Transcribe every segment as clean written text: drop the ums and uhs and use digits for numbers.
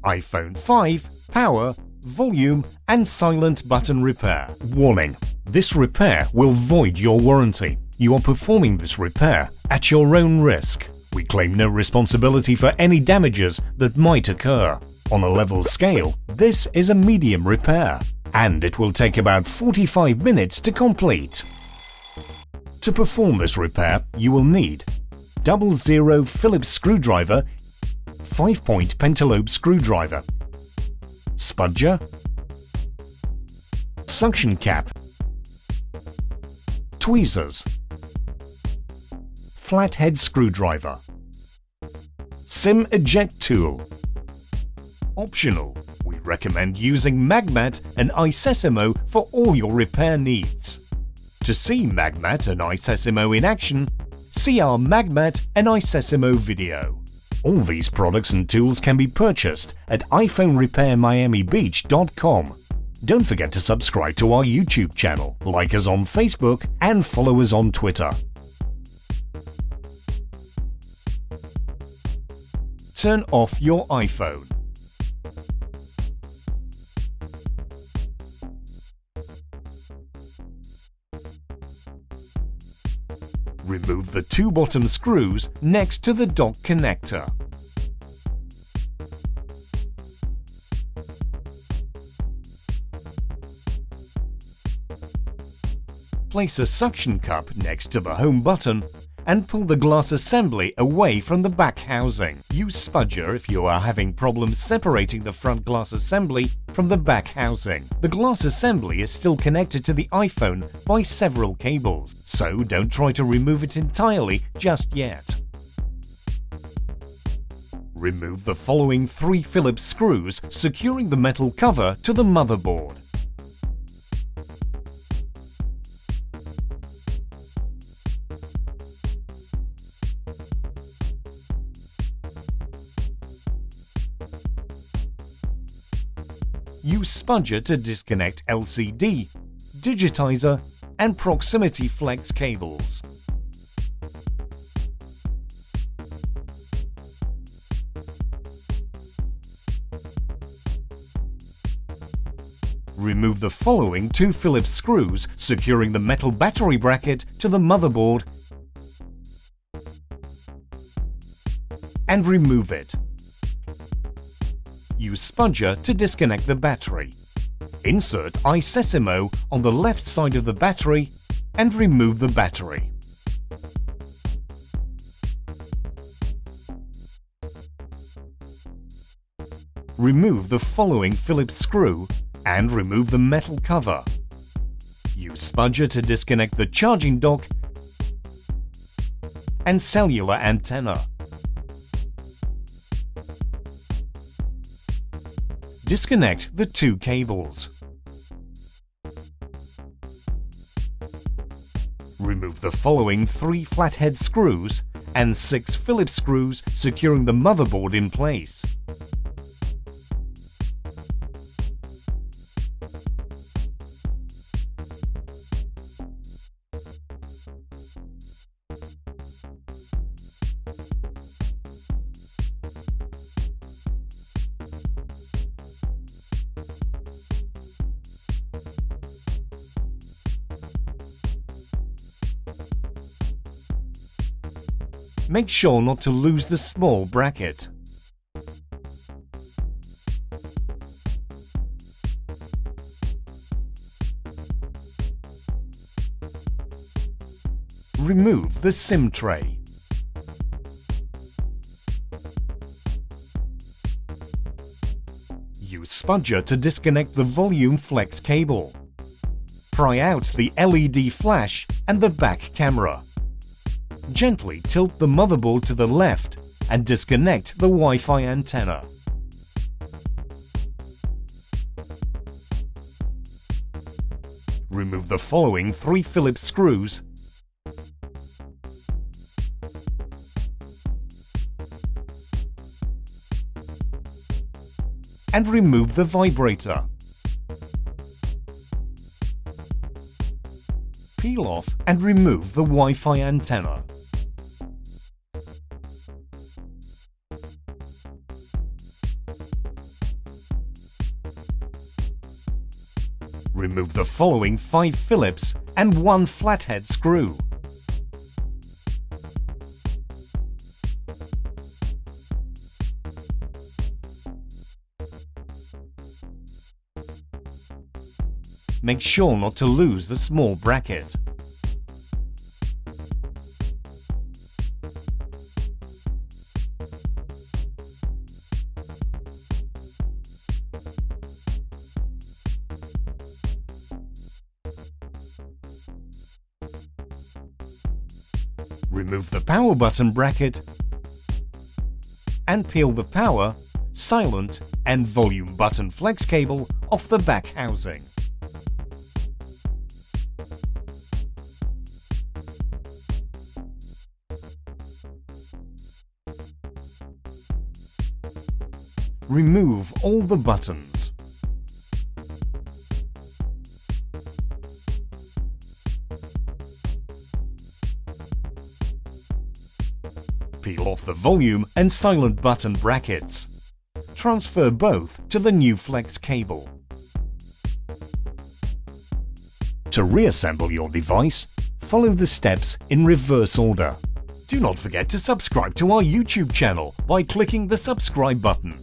iPhone 5, power, volume and silent button repair. Warning: this repair will void your warranty. You are performing this repair at your own risk. We claim no responsibility for any damages that might occur. On a level scale, this is a medium repair, and it will take about 45 minutes to complete. To perform this repair, you will need 00 Phillips screwdriver, 5-point pentalobe screwdriver, spudger, suction cap, tweezers, flathead screwdriver, SIM eject tool. Optional, we recommend using Magmat and iSesamo for all your repair needs. To see Magmat and iSesamo in action, see our Magmat and iSesamo video. All these products and tools can be purchased at iPhoneRepairMiamiBeach.com. Don't forget to subscribe to our YouTube channel, like us on Facebook and follow us on Twitter. Turn off your iPhone. Remove the two bottom screws next to the dock connector. Place a suction cup next to the home button and pull the glass assembly away from the back housing. Use spudger if you are having problems separating the front glass assembly from the back housing. The glass assembly is still connected to the iPhone by several cables, so don't try to remove it entirely just yet. Remove the following 3 Phillips screws securing the metal cover to the motherboard. Use spudger to disconnect LCD, digitizer and proximity flex cables. Remove the following 2 Phillips screws securing the metal battery bracket to the motherboard and remove it. Use spudger to disconnect the battery. Insert iSesamo on the left side of the battery and remove the battery. Remove the following Phillips screw and remove the metal cover. Use spudger to disconnect the charging dock and cellular antenna. Disconnect the 2 cables. Remove the following 3 flathead screws and 6 Phillips screws securing the motherboard in place. Make sure not to lose the small bracket. Remove the SIM tray. Use spudger to disconnect the volume flex cable. Pry out the LED flash and the back camera. Gently tilt the motherboard to the left and disconnect the Wi-Fi antenna. Remove the following 3 Phillips screws and remove the vibrator. Peel off and remove the Wi-Fi antenna. remove the following 5 Phillips and 1 flathead screw. Make sure not to lose the small bracket. Remove the power button bracket and peel the power, silent and volume button flex cable off the back housing. Remove all the buttons. Peel off the volume and silent button brackets. Transfer both to the new flex cable. To reassemble your device, follow the steps in reverse order. Do not forget to subscribe to our YouTube channel by clicking the subscribe button.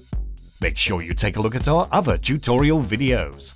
Make sure you take a look at our other tutorial videos.